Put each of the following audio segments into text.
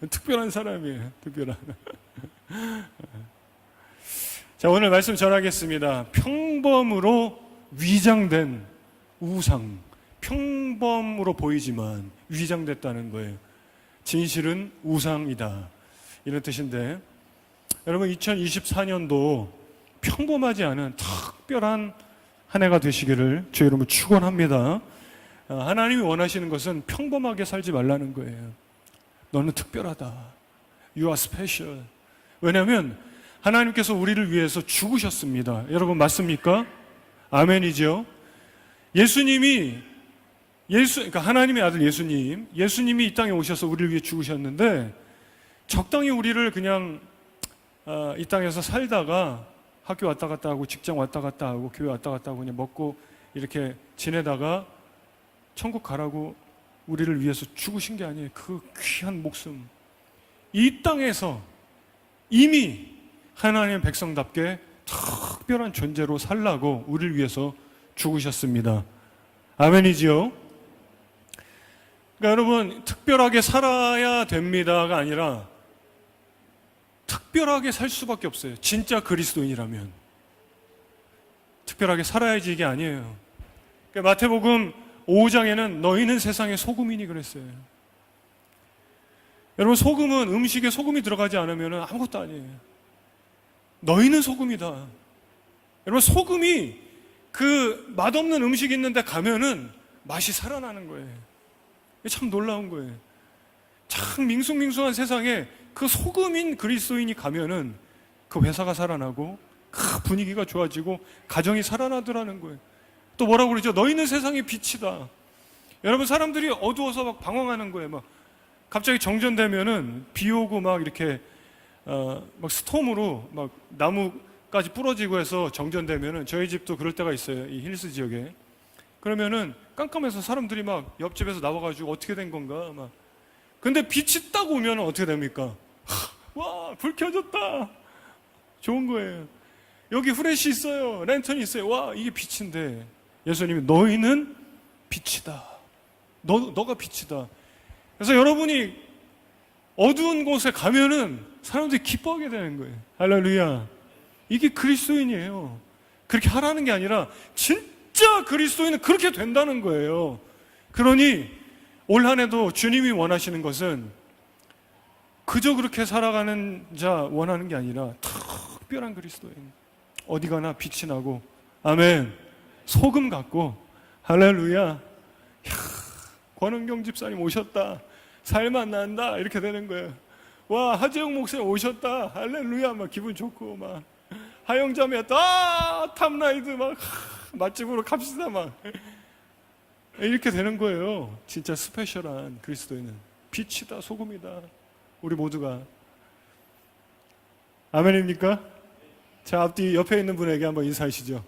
특별한 사람이에요. 특별한. 자, 오늘 말씀 전하겠습니다. 평범으로 위장된 우상. 평범으로 보이지만 위장됐다는 거예요. 진실은 우상이다. 이런 뜻인데, 여러분 2024년도 평범하지 않은 특별한 한 해가 되시기를 주의 이름으로 축원합니다. 하나님이 원하시는 것은 평범하게 살지 말라는 거예요. 너는 특별하다. You are special. 왜냐하면 하나님께서 우리를 위해서 죽으셨습니다. 여러분 맞습니까? 아멘이죠. 그러니까 하나님의 아들 예수님이 이 땅에 오셔서 우리를 위해 죽으셨는데, 적당히 우리를 그냥 이 땅에서 살다가 학교 왔다 갔다 하고 직장 왔다 갔다 하고 교회 왔다 갔다 하고 그냥 먹고 이렇게 지내다가 천국 가라고 우리를 위해서 죽으신 게 아니에요. 그 귀한 목숨, 이 땅에서 이미 하나님의 백성답게 특별한 존재로 살라고 우리를 위해서 죽으셨습니다. 아멘이지요? 그러니까 여러분, 특별하게 살아야 됩니다가 아니라 특별하게 살 수밖에 없어요. 진짜 그리스도인이라면 특별하게 살아야지, 이게 아니에요. 그러니까 마태복음 5장에는 너희는 세상의 소금이니 그랬어요. 여러분, 소금은 음식에 소금이 들어가지 않으면 아무것도 아니에요. 너희는 소금이다. 여러분, 소금이 그 맛없는 음식 있는데 가면은 맛이 살아나는 거예요. 참 놀라운 거예요. 참 밍숭밍숭한 세상에 그 소금인 그리스도인이 가면은 그 회사가 살아나고 그 분위기가 좋아지고 가정이 살아나더라는 거예요. 또 뭐라고 그러죠? 너희는 세상의 빛이다. 여러분, 사람들이 어두워서 막 방황하는 거예요. 막 갑자기 정전되면은 비 오고 막 이렇게 막 스톰으로 막 나무까지 부러지고 해서 정전되면은, 저희 집도 그럴 때가 있어요. 이 힐스 지역에. 그러면은 깜깜해서 사람들이 막 옆집에서 나와가지고 어떻게 된 건가 막. 근데 빛이 딱 오면 어떻게 됩니까? 와, 불 켜졌다. 좋은 거예요. 여기 후레쉬 있어요. 랜턴이 있어요. 와, 이게 빛인데, 예수님이 너희는 빛이다. 너가 빛이다. 그래서 여러분이 어두운 곳에 가면은 사람들이 기뻐하게 되는 거예요. 할렐루야. 이게 그리스도인이에요. 그렇게 하라는 게 아니라 진짜 그리스도인은 그렇게 된다는 거예요. 그러니 올 한 해도 주님이 원하시는 것은 그저 그렇게 살아가는 자 원하는 게 아니라 특별한 그리스도인, 어디 가나 빛이 나고, 아멘, 소금 같고, 할렐루야. 권은경 집사님 오셨다, 살만 난다, 이렇게 되는 거예요. 와, 하재영 목사님 오셨다, 할렐루야, 막 기분 좋고, 막 하영자매였다, 탑라이드 막 맛집으로 갑시다, 막 이렇게 되는 거예요. 진짜 스페셜한 그리스도인은 빛이다, 소금이다. 우리 모두가. 아멘입니까? 자, 앞뒤 옆에 있는 분에게 한번 인사하시죠.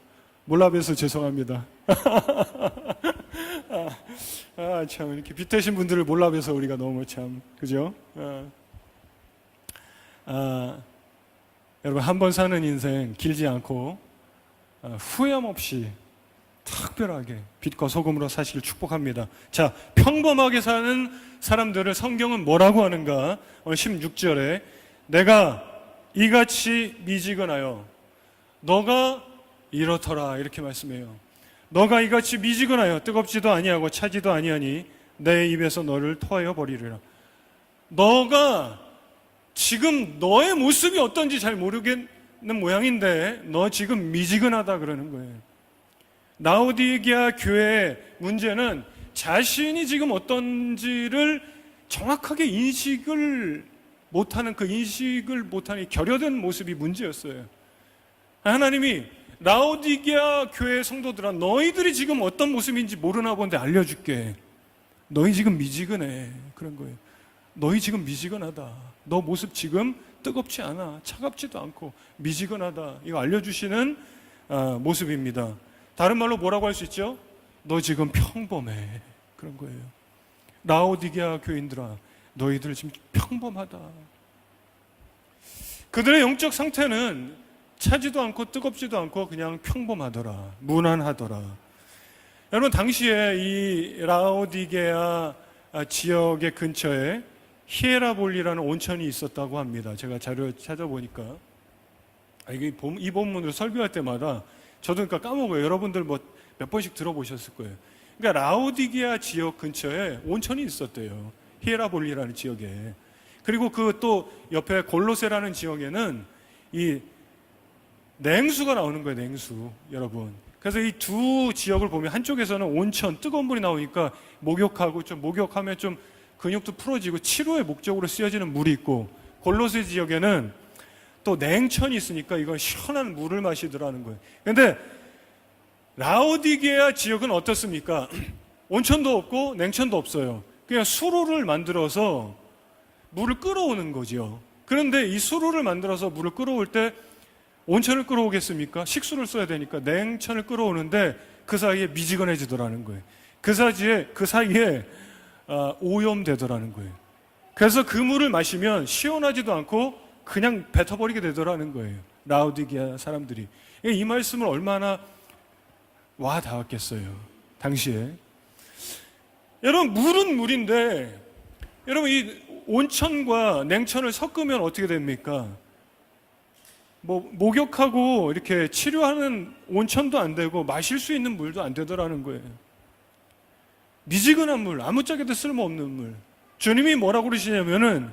몰라봬서 죄송합니다. 참, 이렇게 빛되신 분들을 몰라봬서 우리가 너무 참, 그죠? 여러분, 한 번 사는 인생 길지 않고 후회함 없이 특별하게 빛과 소금으로 사시길 축복합니다. 자, 평범하게 사는 사람들을 성경은 뭐라고 하는가? 오늘 16절에 내가 이같이 미지근하여 너가 이렇더라, 이렇게 말씀해요. 너가 이같이 미지근하여 뜨겁지도 아니하고 차지도 아니하니 내 입에서 너를 토하여 버리리라. 너가 지금 너의 모습이 어떤지 잘 모르겠는 모양인데 너 지금 미지근하다 그러는 거예요. 라오디게아 교회의 문제는 자신이 지금 어떤지를 정확하게 인식을 못하는, 그 인식을 못하는 결여된 모습이 문제였어요. 하나님이 라오디게아 교회 성도들아, 너희들이 지금 어떤 모습인지 모르나 본데 알려줄게. 너희 지금 미지근해. 그런 거예요. 너희 지금 미지근하다. 너 모습 지금 뜨겁지 않아. 차갑지도 않고 미지근하다. 이거 알려주시는 모습입니다. 다른 말로 뭐라고 할 수 있죠? 너 지금 평범해. 그런 거예요. 라오디게아 교인들아, 너희들 지금 평범하다. 그들의 영적 상태는 차지도 않고 뜨겁지도 않고 그냥 평범하더라, 무난하더라. 여러분, 당시에 이 라오디게아 지역의 근처에 히에라볼리라는 온천이 있었다고 합니다. 제가 자료 찾아보니까 이 본문으로 설교할 때마다 저도 그러니까 까먹어요. 여러분들 뭐 몇 번씩 들어보셨을 거예요. 그러니까 라오디게아 지역 근처에 온천이 있었대요. 히에라볼리라는 지역에. 그리고 그 또 옆에 골로세라는 지역에는 이 냉수가 나오는 거예요. 냉수, 여러분. 그래서 이 두 지역을 보면 한쪽에서는 온천, 뜨거운 물이 나오니까 목욕하면 좀 근육도 풀어지고 치료의 목적으로 쓰여지는 물이 있고, 골로새 지역에는 또 냉천이 있으니까 이건 시원한 물을 마시더라는 거예요. 근데 라오디게아 지역은 어떻습니까? 온천도 없고 냉천도 없어요. 그냥 수로를 만들어서 물을 끌어오는 거죠. 그런데 이 수로를 만들어서 물을 끌어올 때 온천을 끌어오겠습니까? 식수를 써야 되니까 냉천을 끌어오는데 그 사이에 미지근해지더라는 거예요. 그 사이에 오염되더라는 거예요. 그래서 그 물을 마시면 시원하지도 않고 그냥 뱉어버리게 되더라는 거예요. 라오디게아 사람들이. 이 말씀을 얼마나 와 닿았겠어요, 당시에. 여러분, 물은 물인데, 여러분, 이 온천과 냉천을 섞으면 어떻게 됩니까? 목욕하고 이렇게 치료하는 온천도 안 되고 마실 수 있는 물도 안 되더라는 거예요. 미지근한 물, 아무짝에도 쓸모없는 물. 주님이 뭐라고 그러시냐면은,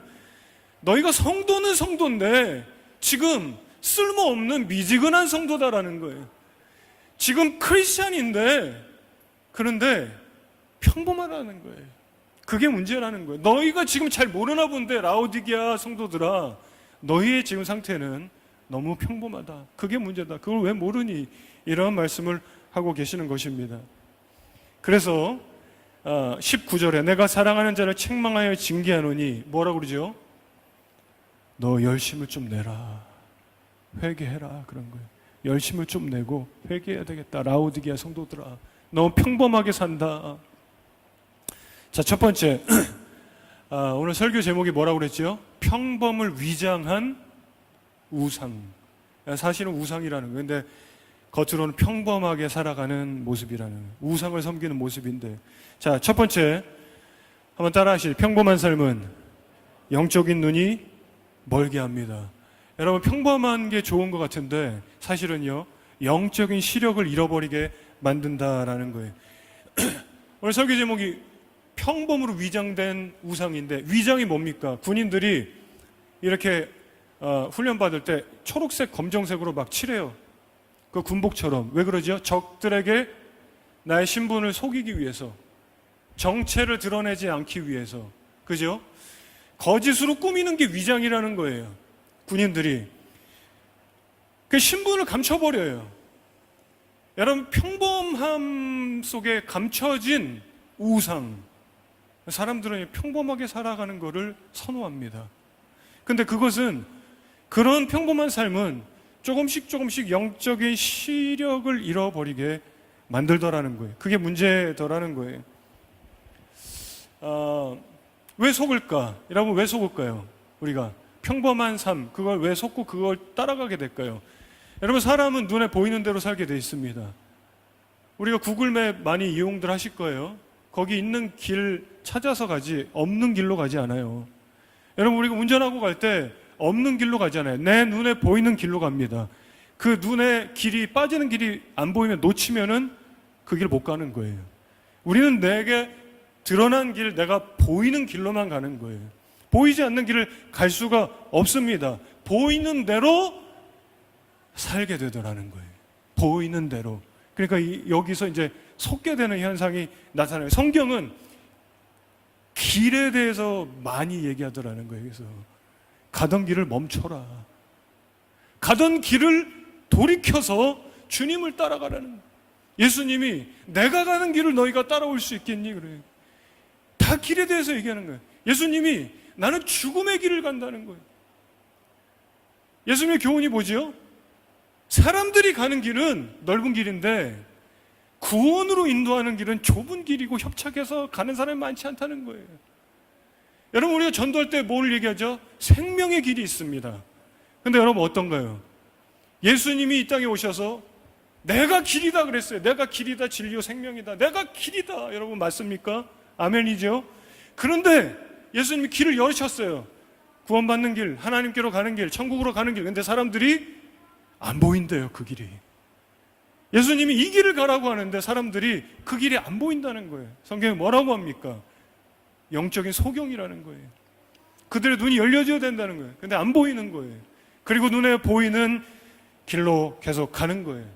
너희가 성도는 성도인데 지금 쓸모없는 미지근한 성도다라는 거예요. 지금 크리스찬인데 그런데 평범하다는 거예요. 그게 문제라는 거예요. 너희가 지금 잘 모르나 본데, 라오디게아 성도들아, 너희의 지금 상태는 너무 평범하다. 그게 문제다. 그걸 왜 모르니? 이런 말씀을 하고 계시는 것입니다. 그래서 19절에 내가 사랑하는 자를 책망하여 징계하노니 뭐라고 그러죠? 너 열심을 좀 내라, 회개해라, 그런 거예요. 열심을 좀 내고 회개해야 되겠다. 라오디게아 성도들아, 너무 평범하게 산다. 자, 첫 번째, 오늘 설교 제목이 뭐라고 그랬죠? 평범을 위장한 우상. 사실은 우상이라는 거예요. 근데 겉으로는 평범하게 살아가는 모습이라는 거예요. 우상을 섬기는 모습인데, 자, 첫 번째 한번 따라 하시죠. 평범한 삶은 영적인 눈이 멀게 합니다. 여러분, 평범한 게 좋은 것 같은데 사실은요, 영적인 시력을 잃어버리게 만든다라는 거예요. 오늘 설교 제목이 평범으로 위장된 우상인데, 위장이 뭡니까? 군인들이 이렇게 훈련 받을 때 초록색, 검정색으로 막 칠해요. 그 군복처럼. 왜 그러죠? 적들에게 나의 신분을 속이기 위해서, 정체를 드러내지 않기 위해서. 그죠? 거짓으로 꾸미는 게 위장이라는 거예요. 군인들이 그 신분을 감춰버려요. 여러분, 평범함 속에 감춰진 우상, 사람들은 평범하게 살아가는 것을 선호합니다. 근데 그런 평범한 삶은 조금씩 영적인 시력을 잃어버리게 만들더라는 거예요. 그게 문제더라는 거예요. 왜 속을까? 여러분, 왜 속을까요? 우리가 평범한 삶, 그걸 왜 속고 그걸 따라가게 될까요? 여러분, 사람은 눈에 보이는 대로 살게 돼 있습니다. 우리가 구글맵 많이 이용들 하실 거예요. 거기 있는 길 찾아서 가지, 없는 길로 가지 않아요. 여러분, 우리가 운전하고 갈 때 없는 길로 가지 않아요. 내 눈에 보이는 길로 갑니다. 그 눈에 빠지는 길이 안 보이면, 놓치면은 그 길 못 가는 거예요. 우리는 내게 드러난 길, 내가 보이는 길로만 가는 거예요. 보이지 않는 길을 갈 수가 없습니다. 보이는 대로 살게 되더라는 거예요. 보이는 대로. 그러니까 여기서 이제 속게 되는 현상이 나타나요. 성경은 길에 대해서 많이 얘기하더라는 거예요. 그래서 가던 길을 멈춰라. 가던 길을 돌이켜서 주님을 따라가라는 거예요. 예수님이 내가 가는 길을 너희가 따라올 수 있겠니? 그래요. 다 길에 대해서 얘기하는 거예요. 예수님이 나는 죽음의 길을 간다는 거예요. 예수님의 교훈이 뭐지요? 사람들이 가는 길은 넓은 길인데 구원으로 인도하는 길은 좁은 길이고 협착해서 가는 사람이 많지 않다는 거예요. 여러분, 우리가 전도할 때 뭘 얘기하죠? 생명의 길이 있습니다. 근데 여러분, 어떤가요? 예수님이 이 땅에 오셔서 내가 길이다 그랬어요. 내가 길이다, 진리요, 생명이다. 내가 길이다. 여러분, 맞습니까? 아멘이죠? 그런데 예수님이 길을 열으셨어요. 구원받는 길, 하나님께로 가는 길, 천국으로 가는 길. 근데 사람들이 안 보인대요, 그 길이. 예수님이 이 길을 가라고 하는데 사람들이 그 길이 안 보인다는 거예요. 성경에 뭐라고 합니까? 영적인 소경이라는 거예요. 그들의 눈이 열려져야 된다는 거예요. 근데 안 보이는 거예요. 그리고 눈에 보이는 길로 계속 가는 거예요.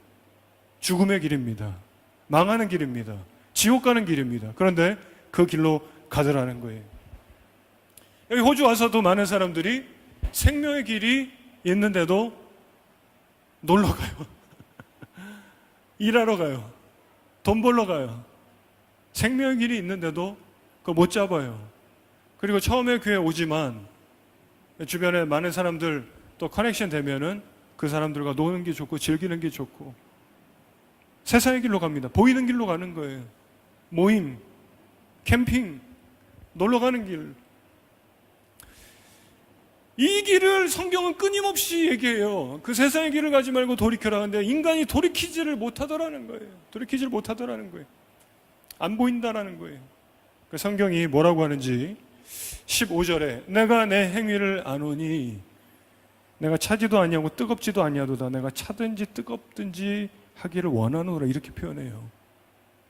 죽음의 길입니다. 망하는 길입니다. 지옥 가는 길입니다. 그런데 그 길로 가더라는 거예요. 여기 호주 와서도 많은 사람들이 생명의 길이 있는데도 놀러 가요. 일하러 가요. 돈 벌러 가요. 생명의 길이 있는데도 그걸 못 잡아요. 그리고 처음에 교회 오지만 주변에 많은 사람들 또 커넥션 되면은 그 사람들과 노는 게 좋고 즐기는 게 좋고 세상의 길로 갑니다. 보이는 길로 가는 거예요. 모임, 캠핑, 놀러 가는 길. 이 길을 성경은 끊임없이 얘기해요. 그 세상의 길을 가지 말고 돌이켜라 하는데 인간이 돌이키지를 못하더라는 거예요. 돌이키지를 못하더라는 거예요. 안 보인다라는 거예요. 그 성경이 뭐라고 하는지 15절에 내가 내 행위를 아노니 내가 차지도 아니하고 뜨겁지도 아니하도다. 내가 차든지 뜨겁든지 하기를 원하노라. 이렇게 표현해요.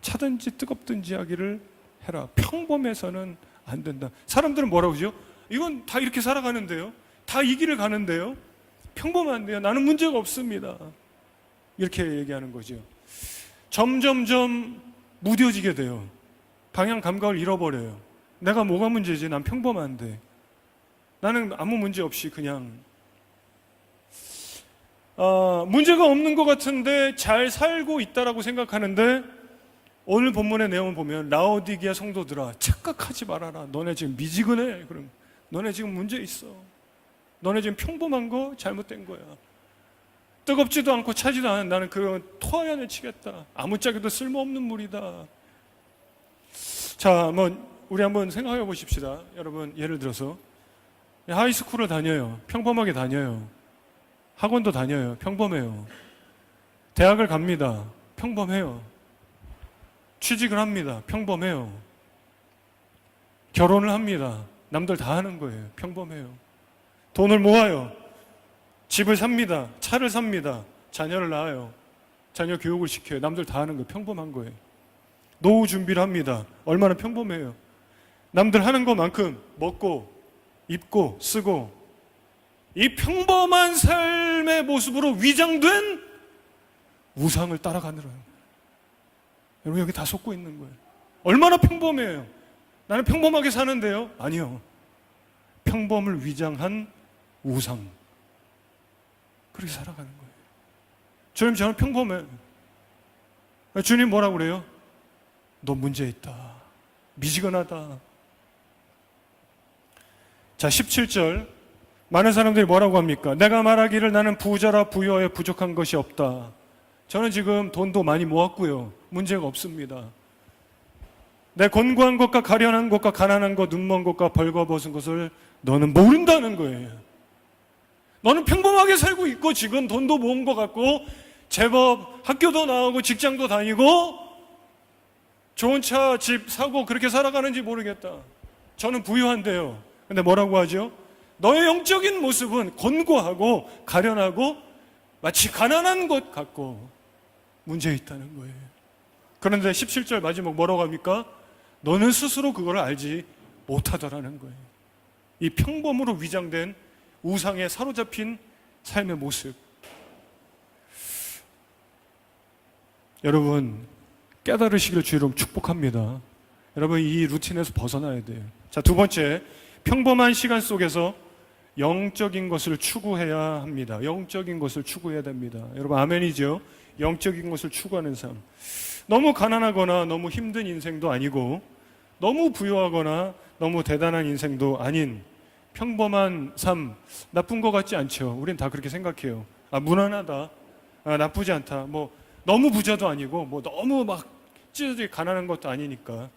차든지 뜨겁든지 하기를 해라. 평범해서는 안 된다. 사람들은 뭐라고 하죠? 이건 다 이렇게 살아가는데요. 다 이 길을 가는데요. 평범한데요. 나는 문제가 없습니다. 이렇게 얘기하는 거죠. 점점점 무뎌지게 돼요. 방향 감각을 잃어버려요. 내가 뭐가 문제지? 난 평범한데. 나는 아무 문제 없이 그냥 문제가 없는 것 같은데 잘 살고 있다라고 생각하는데 오늘 본문의 내용을 보면 라오디게아 성도들아 착각하지 말아라. 너네 지금 미지근해. 그럼 너네 지금 문제 있어. 너네 지금 평범한 거 잘못된 거야. 뜨겁지도 않고 차지도 않은 나는 그런 토하연을 치겠다. 아무짝에도 쓸모없는 물이다. 자, 우리 한번 생각해 보십시다. 여러분, 예를 들어서 하이스쿨을 다녀요. 평범하게 다녀요. 학원도 다녀요. 평범해요. 대학을 갑니다. 평범해요. 취직을 합니다. 평범해요. 결혼을 합니다. 남들 다 하는 거예요. 평범해요. 돈을 모아요. 집을 삽니다. 차를 삽니다. 자녀를 낳아요. 자녀 교육을 시켜요. 남들 다 하는 거예요. 평범한 거예요. 노후 준비를 합니다. 얼마나 평범해요. 남들 하는 것만큼 먹고 입고 쓰고 이 평범한 삶의 모습으로 위장된 우상을 따라가느라는 거예요. 여러분 여기 다 속고 있는 거예요. 얼마나 평범해요. 나는 평범하게 사는데요. 아니요. 평범을 위장한 우상. 그렇게 살아가는 거예요. 주님 저는 평범해. 주님 뭐라고 그래요? 너 문제 있다. 미지근하다. 자 17절 많은 사람들이 뭐라고 합니까? 내가 말하기를 나는 부자라 부여에 부족한 것이 없다. 저는 지금 돈도 많이 모았고요. 문제가 없습니다. 내 곤고한 것과 가련한 것과 가난한 것, 눈먼 것과 벌거벗은 것을 너는 모른다는 거예요. 너는 평범하게 살고 있고 지금 돈도 모은 것 같고 제법 학교도 나오고 직장도 다니고 좋은 차, 집 사고 그렇게 살아가는지 모르겠다. 저는 부유한데요. 근데 뭐라고 하죠? 너의 영적인 모습은 곤고하고 가련하고 마치 가난한 것 같고 문제 있다는 거예요. 그런데 17절 마지막 뭐라고 합니까? 너는 스스로 그걸 알지 못하더라는 거예요. 이 평범으로 위장된 우상에 사로잡힌 삶의 모습. 여러분 깨달으시길 주의로 축복합니다. 여러분 이 루틴에서 벗어나야 돼요. 자, 두 번째, 평범한 시간 속에서 영적인 것을 추구해야 합니다. 영적인 것을 추구해야 됩니다. 여러분 아멘이죠? 영적인 것을 추구하는 삶. 너무 가난하거나 너무 힘든 인생도 아니고 너무 부유하거나 너무 대단한 인생도 아닌 평범한 삶, 나쁜 것 같지 않죠? 우린 다 그렇게 생각해요. 무난하다, 나쁘지 않다. 너무 부자도 아니고 너무 막 찢어지게 가난한 것도 아니니까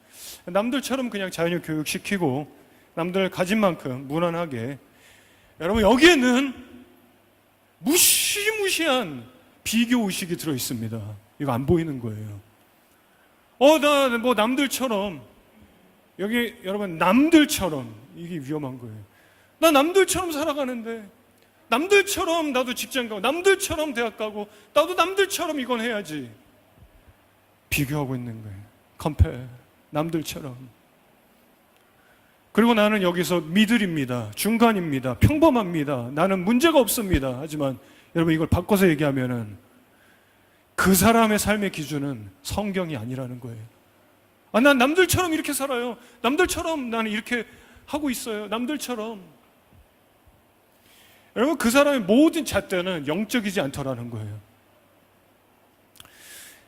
남들처럼 그냥 자녀 교육시키고 남들 가진 만큼 무난하게. 여러분 여기에는 무시무시한 비교 의식이 들어있습니다. 이거 안 보이는 거예요. 나 남들처럼 여기 여러분 남들처럼, 이게 위험한 거예요. 나 남들처럼 살아가는데, 남들처럼 나도 직장 가고, 남들처럼 대학 가고, 나도 남들처럼 이건 해야지. 비교하고 있는 거예요. 컴페어. 남들처럼. 그리고 나는 여기서 미들입니다. 중간입니다. 평범합니다. 나는 문제가 없습니다. 하지만 여러분, 이걸 바꿔서 얘기하면은 그 사람의 삶의 기준은 성경이 아니라는 거예요. 난 남들처럼 이렇게 살아요. 남들처럼 나는 이렇게 하고 있어요. 남들처럼. 여러분, 그 사람의 모든 잣대는 영적이지 않더라는 거예요.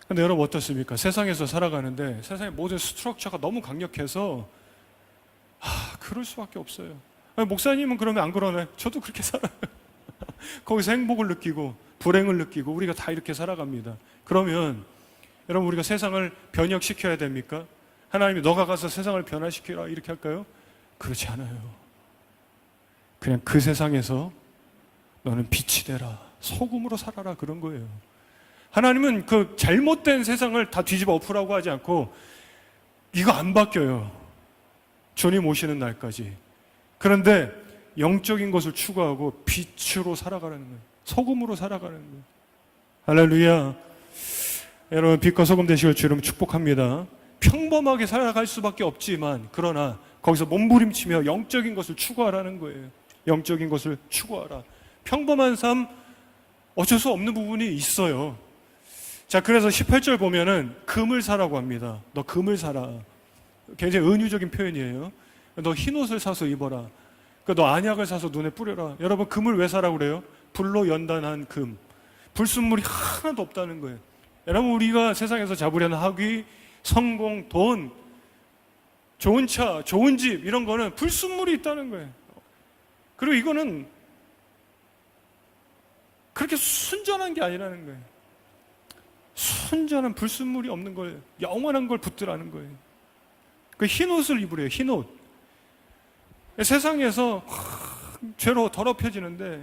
근데 여러분 어떻습니까? 세상에서 살아가는데 세상의 모든 스트럭처가 너무 강력해서 그럴 수밖에 없어요. 목사님은 그러면 안 그러나요? 저도 그렇게 살아요. 거기서 행복을 느끼고 불행을 느끼고 우리가 다 이렇게 살아갑니다. 그러면 여러분, 우리가 세상을 변혁시켜야 됩니까? 하나님이 너가 가서 세상을 변화시키라 이렇게 할까요? 그렇지 않아요. 그냥 그 세상에서 너는 빛이 되라, 소금으로 살아라, 그런 거예요. 하나님은 그 잘못된 세상을 다 뒤집어 엎으라고 하지 않고 이거 안 바뀌어요. 주님 오시는 날까지. 그런데 영적인 것을 추구하고 빛으로 살아가라는 거예요. 소금으로 살아가는 거예요. 할렐루야. 여러분, 빛과 소금 되시길 주님 축복합니다. 평범하게 살아갈 수밖에 없지만, 그러나 거기서 몸부림치며 영적인 것을 추구하라는 거예요. 영적인 것을 추구하라. 평범한 삶 어쩔 수 없는 부분이 있어요. 자, 그래서 18절 보면은 금을 사라고 합니다. 너 금을 사라. 굉장히 은유적인 표현이에요. 너 흰옷을 사서 입어라. 너 안약을 사서 눈에 뿌려라. 여러분, 금을 왜 사라고 그래요? 불로 연단한 금. 불순물이 하나도 없다는 거예요. 여러분, 우리가 세상에서 잡으려는 학위, 성공, 돈, 좋은 차, 좋은 집, 이런 거는 불순물이 있다는 거예요. 그리고 이거는 그렇게 순전한 게 아니라는 거예요. 순전한 불순물이 없는 거예요. 영원한 걸 붙들라는 거예요. 그 흰옷을 입으래요. 흰옷. 세상에서 죄로 더럽혀지는데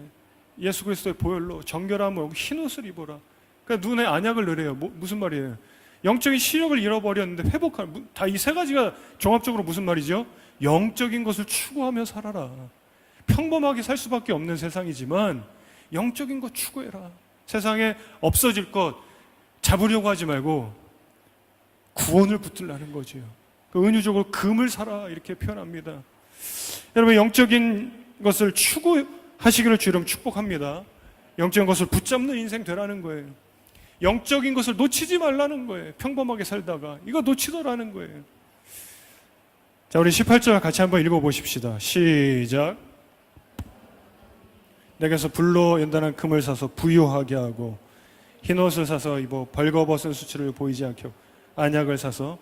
예수 그리스도의 보혈로 정결함으로 흰옷을 입어라. 그러니까 눈에 안약을 넣으래요. 무슨 말이에요? 영적인 시력을 잃어버렸는데 회복하는, 다 이 세 가지가 종합적으로 무슨 말이죠? 영적인 것을 추구하며 살아라. 평범하게 살 수밖에 없는 세상이지만 영적인 것 추구해라. 세상에 없어질 것 잡으려고 하지 말고 구원을 붙들라는 거죠. 그 은유적으로 금을 사라 이렇게 표현합니다. 여러분, 영적인 것을 추구하시기를 주님 축복합니다. 영적인 것을 붙잡는 인생 되라는 거예요. 영적인 것을 놓치지 말라는 거예요. 평범하게 살다가 이거 놓치더라는 거예요. 자, 우리 18절 같이 한번 읽어보십시다. 시작. 내게서 불로 연단한 금을 사서 부유하게 하고 흰옷을 사서 입어 벌거벗은 수치를 보이지 않게 하고 안약을 사서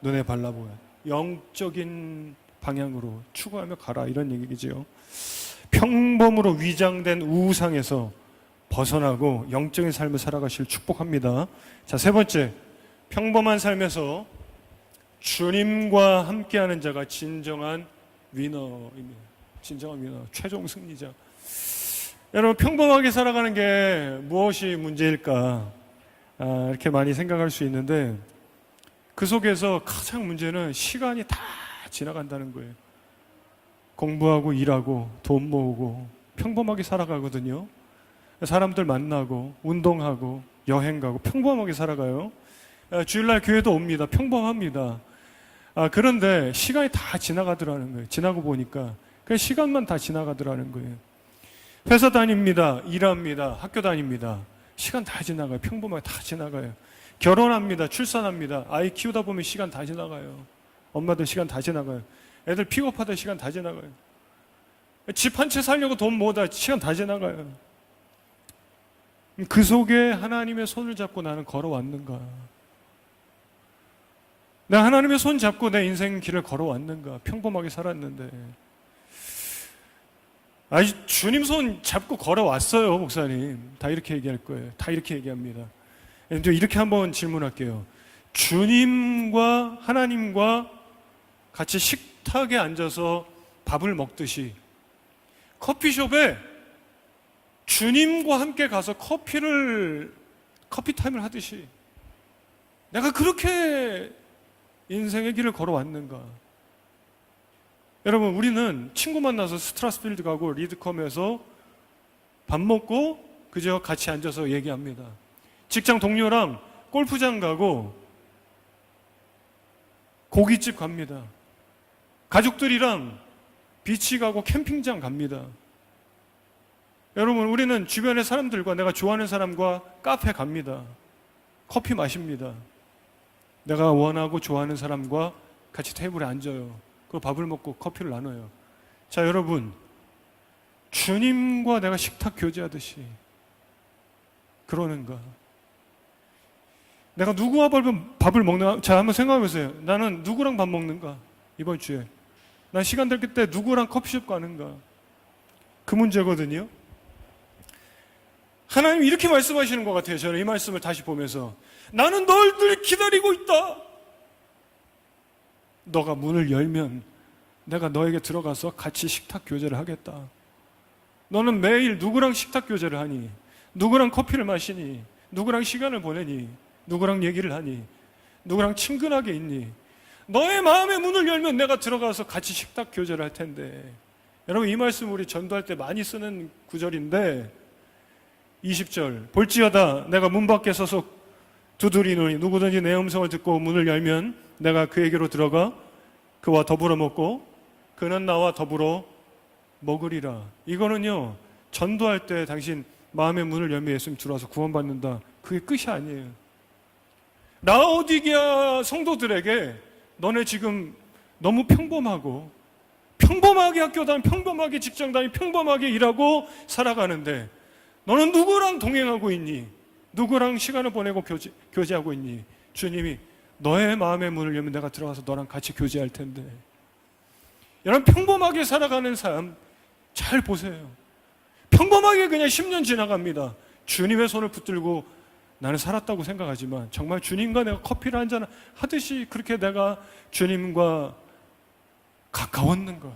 눈에 발라보아. 영적인 방향으로 추구하며 가라, 이런 얘기지요. 평범으로 위장된 우상에서 벗어나고 영적인 삶을 살아가실 축복합니다. 자, 세 번째, 평범한 삶에서 주님과 함께하는 자가 진정한 위너입니다. 진정한 위너, 최종 승리자. 여러분, 평범하게 살아가는 게 무엇이 문제일까? 이렇게 많이 생각할 수 있는데 그 속에서 가장 문제는 시간이 다 지나간다는 거예요. 공부하고 일하고 돈 모으고 평범하게 살아가거든요. 사람들 만나고 운동하고 여행 가고 평범하게 살아가요. 주일날 교회도 옵니다. 평범합니다. 그런데 시간이 다 지나가더라는 거예요. 지나고 보니까 그냥 시간만 다 지나가더라는 거예요. 회사 다닙니다. 일합니다. 학교 다닙니다. 시간 다 지나가요. 평범하게 다 지나가요. 결혼합니다. 출산합니다. 아이 키우다 보면 시간 다 지나가요. 엄마들 시간 다 지나가요. 애들 픽업하다 시간 다 지나가요. 집 한 채 살려고 돈 모으다 시간 다 지나가요. 그 속에 하나님의 손을 잡고 나는 걸어왔는가? 나 하나님의 손 잡고 내 인생 길을 걸어왔는가? 평범하게 살았는데. 주님 손 잡고 걸어왔어요, 목사님. 다 이렇게 얘기할 거예요. 다 이렇게 얘기합니다. 이렇게 한번 질문할게요. 주님과 하나님과 같이 식탁에 앉아서 밥을 먹듯이 커피숍에 주님과 함께 가서 커피타임을 하듯이 내가 그렇게 인생의 길을 걸어왔는가? 여러분, 우리는 친구 만나서 스트라스필드 가고 리드컴에서 밥 먹고 그저 같이 앉아서 얘기합니다. 직장 동료랑 골프장 가고 고깃집 갑니다. 가족들이랑 비치 가고 캠핑장 갑니다. 여러분, 우리는 주변의 사람들과, 내가 좋아하는 사람과 카페 갑니다. 커피 마십니다. 내가 원하고 좋아하는 사람과 같이 테이블에 앉아요. 그 밥을 먹고 커피를 나눠요. 자, 여러분, 주님과 내가 식탁 교제하듯이 그러는가? 내가 누구와 밥을 먹는가? 자, 한번 생각해 보세요. 나는 누구랑 밥 먹는가? 이번 주에 난 시간 될 때 누구랑 커피숍 가는가? 그 문제거든요. 하나님이 이렇게 말씀하시는 것 같아요. 저는 이 말씀을 다시 보면서, 나는 너희들 기다리고 있다. 너가 문을 열면 내가 너에게 들어가서 같이 식탁 교제를 하겠다. 너는 매일 누구랑 식탁 교제를 하니? 누구랑 커피를 마시니? 누구랑 시간을 보내니? 누구랑 얘기를 하니? 누구랑 친근하게 있니? 너의 마음의 문을 열면 내가 들어가서 같이 식탁 교제를 할 텐데. 여러분, 이 말씀 우리 전도할 때 많이 쓰는 구절인데, 20절, 볼지어다 내가 문 밖에 서서 두드리노니 누구든지 내 음성을 듣고 문을 열면 내가 그에게로 들어가 그와 더불어 먹고 그는 나와 더불어 먹으리라. 이거는요, 전도할 때 당신 마음의 문을 열면 예수님 들어와서 구원받는다, 그게 끝이 아니에요. 라오디게아 성도들에게 너네 지금 너무 평범하게 학교 다니, 평범하게 직장 다니, 평범하게 일하고 살아가는데 너는 누구랑 동행하고 있니? 누구랑 시간을 보내고 교제하고 있니? 주님이 너의 마음의 문을 열면 내가 들어가서 너랑 같이 교제할 텐데. 여러분, 평범하게 살아가는 삶 잘 보세요. 평범하게 그냥 10년 지나갑니다. 주님의 손을 붙들고 나는 살았다고 생각하지만 정말 주님과 내가 커피를 한잔 하듯이 그렇게 내가 주님과 가까웠는가?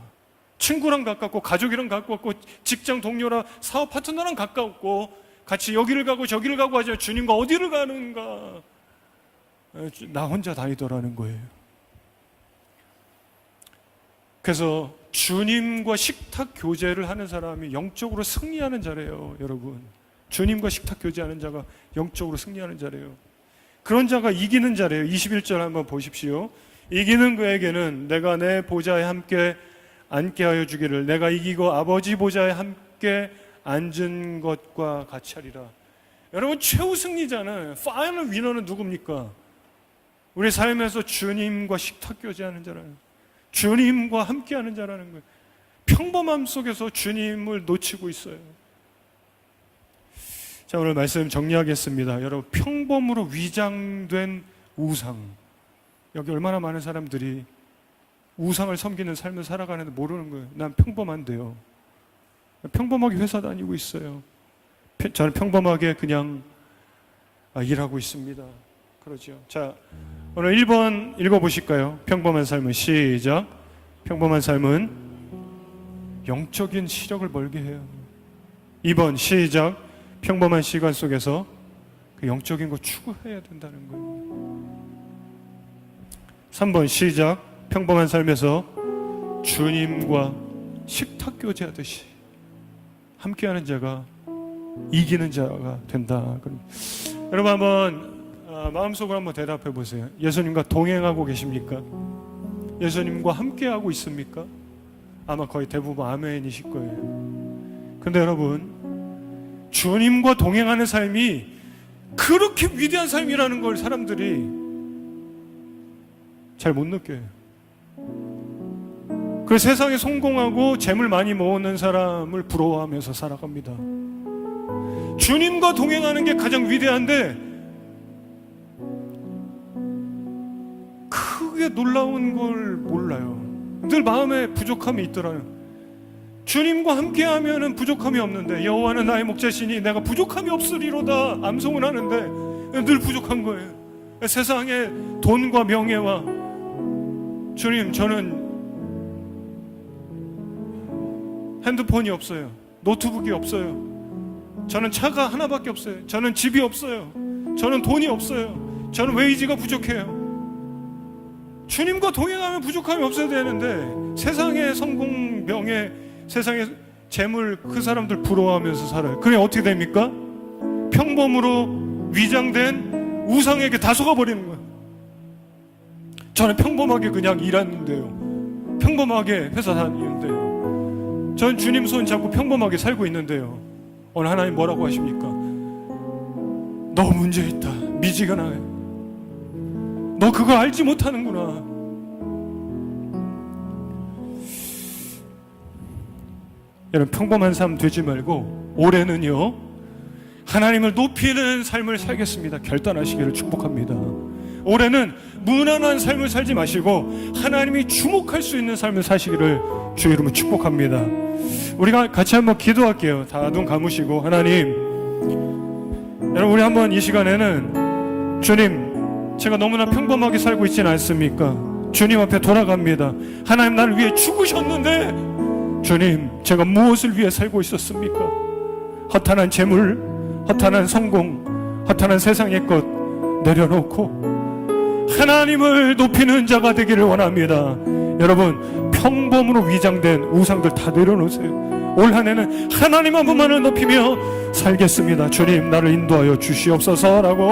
친구랑 가깝고 가족이랑 가깝고 직장 동료랑 사업 파트너랑 가깝고 같이 여기를 가고 저기를 가고 하지만 주님과 어디를 가는가? 나 혼자 다니더라는 거예요. 그래서 주님과 식탁 교제를 하는 사람이 영적으로 승리하는 자래요. 여러분, 주님과 식탁 교제하는 자가 영적으로 승리하는 자래요. 그런 자가 이기는 자래요. 21절 한번 보십시오. 이기는 그에게는 내가 내 보좌에 함께 앉게 하여 주기를, 내가 이기고 아버지 보좌에 함께 앉은 것과 같이 하리라. 여러분, 최후 승리자는, 파이널 위너는 누굽니까? 우리 삶에서 주님과 식탁 교제하는 자라는, 주님과 함께하는 자라는 거예요. 평범함 속에서 주님을 놓치고 있어요. 자, 오늘 말씀 정리하겠습니다. 여러분, 평범으로 위장된 우상, 여기 얼마나 많은 사람들이 우상을 섬기는 삶을 살아가는데 모르는 거예요. 난 평범한데요. 평범하게 회사 다니고 있어요. 저는 평범하게 그냥 일하고 있습니다. 그러죠. 자, 오늘 1번 읽어보실까요? 평범한 삶은, 시작. 평범한 삶은 영적인 시력을 멀게 해요. 2번, 시작. 평범한 시간 속에서 그 영적인 거 추구해야 된다는 거예요. 3번, 시작. 평범한 삶에서 주님과 식탁 교제하듯이 함께하는 자가 이기는 자가 된다. 여러분, 한번 마음속으로 한번 대답해 보세요. 예수님과 동행하고 계십니까? 예수님과 함께하고 있습니까? 아마 거의 대부분 아멘이실 거예요. 근데 여러분, 주님과 동행하는 삶이 그렇게 위대한 삶이라는 걸 사람들이 잘 못 느껴요. 그 세상에 성공하고 재물 많이 모으는 사람을 부러워하면서 살아갑니다. 주님과 동행하는 게 가장 위대한데 크게 놀라운 걸 몰라요. 늘 마음에 부족함이 있더라요. 주님과 함께하면 부족함이 없는데, 여호와는 나의 목자시니 내가 부족함이 없으리로다 암송을 하는데 늘 부족한 거예요. 세상에 돈과 명예와, 주님, 저는 핸드폰이 없어요. 노트북이 없어요. 저는 차가 하나밖에 없어요. 저는 집이 없어요. 저는 돈이 없어요. 저는 웨이지가 부족해요. 주님과 동행하면 부족함이 없어야 되는데 세상의 성공, 명예, 세상의 재물, 그 사람들 부러워하면서 살아요. 그래 어떻게 됩니까? 평범으로 위장된 우상에게 다 속아버리는 거예요. 저는 평범하게 그냥 일하는데요, 평범하게 회사 다니는데요, 전 주님 손 잡고 평범하게 살고 있는데요, 오늘 하나님 뭐라고 하십니까? 너 문제 있다, 미지근하게, 너 그거 알지 못하는구나. 여러분, 평범한 삶 되지 말고 올해는요, 하나님을 높이는 삶을 살겠습니다. 결단하시기를 축복합니다. 올해는 무난한 삶을 살지 마시고 하나님이 주목할 수 있는 삶을 사시기를 주의 이름으로 축복합니다. 우리가 같이 한번 기도할게요. 다 눈 감으시고, 하나님, 여러분, 우리 한번 이 시간에는 주님, 제가 너무나 평범하게 살고 있지는 않습니까? 주님 앞에 돌아갑니다. 하나님, 나를 위해 죽으셨는데 주님, 제가 무엇을 위해 살고 있었습니까? 허탄한 재물, 허탄한 성공, 허탄한 세상의 것 내려놓고 하나님을 높이는 자가 되기를 원합니다. 여러분, 평범으로 위장된 우상들 다 내려놓으세요. 올 한 해는 하나님 한 분만을 높이며 살겠습니다. 주님, 나를 인도하여 주시옵소서라고